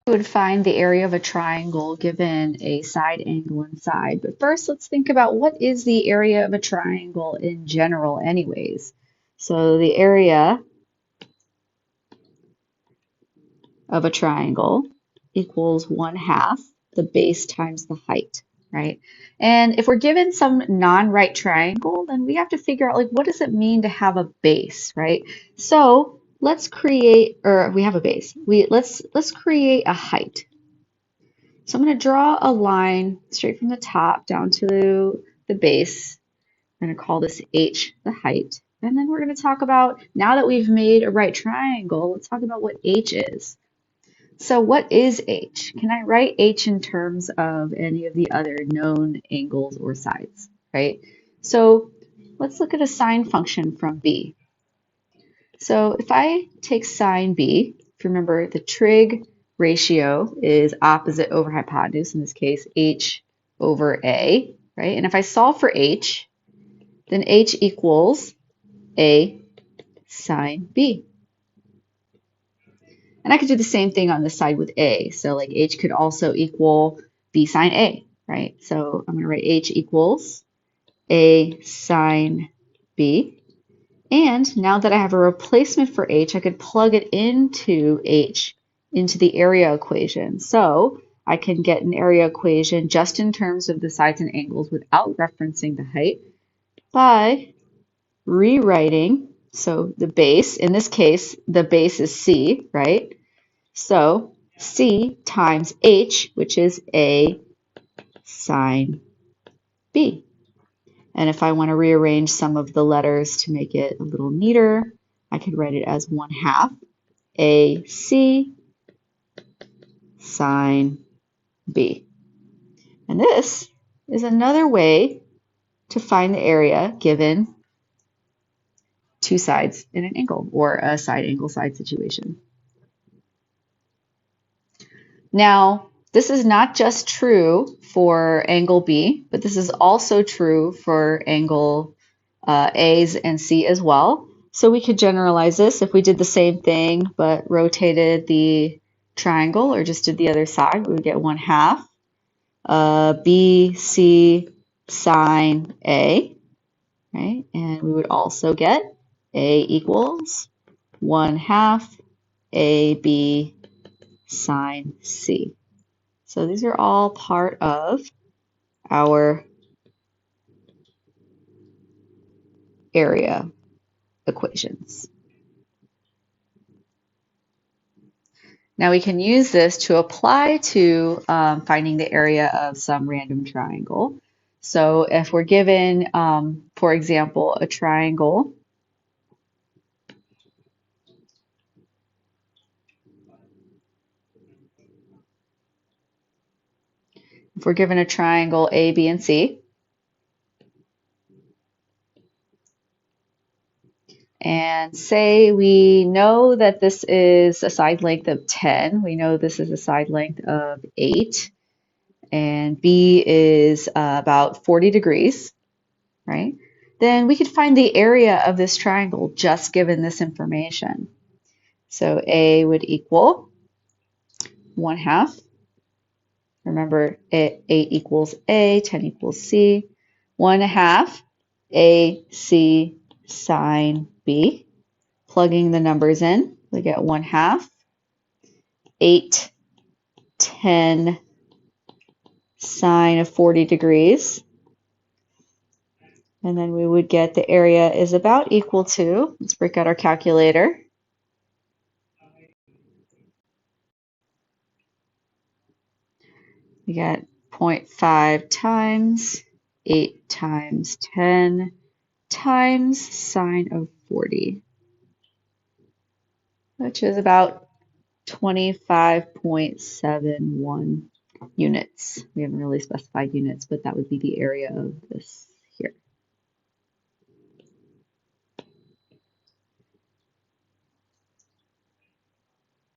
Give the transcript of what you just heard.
would find the area of a triangle given a side angle and side. But first, let's think about what is the area of a triangle in general anyways. So the area of a triangle equals 1/2 the base times the height, right? And if we're given some non-right triangle, then we have to figure out like what does it mean to have a base, right? So let's create, or we have a base. Let's create a height. So I'm going to draw a line straight from the top down to the base. I'm going to call this h the height. And then we're going to talk about, now that we've made a right triangle, let's talk about what h is. So what is h? Can I write h in terms of any of the other known angles or sides, right? So let's look at a sine function from b. So if I take sine b, if you remember the trig ratio is opposite over hypotenuse, in this case h over a, right? And if I solve for h, then h equals a sine b. And I could do the same thing on this side with a. So like h could also equal b sine a, right? So I'm going to write h equals a sine b. And now that I have a replacement for h, I could plug it into h, into the area equation. So I can get an area equation just in terms of the sides and angles without referencing the height by rewriting, so the base, in this case, the base is c, right? So c times h, which is a sine b. And if I want to rearrange some of the letters to make it a little neater, I could write it as 1/2 ac sine b. And this is another way to find the area given two sides in an angle or a side angle side situation. Now, this is not just true for angle B, but this is also true for angle A's and C as well. So we could generalize this if we did the same thing but rotated the triangle or just did the other side, we would get 1/2 BC sine A, right? And we would also get A equals 1/2 AB sine C. So these are all part of our area equations. Now we can use this to apply to finding the area of some random triangle. So if we're given, for example, a triangle, if we're given a triangle A, B, and C, and say we know that this is a side length of 10, we know this is a side length of 8, and B is about 40 degrees, right? Then we could find the area of this triangle just given this information. So A would equal 1/2. Remember, 8 equals A, 10 equals C. 1/2 AC sine B. Plugging the numbers in, we get 1/2 8, 10 sine of 40 degrees. And then we would get the area is about equal to, let's break out our calculator. We get 0.5 times 8 times 10 times sine of 40, which is about 25.71 units. We haven't really specified units, but that would be the area of this.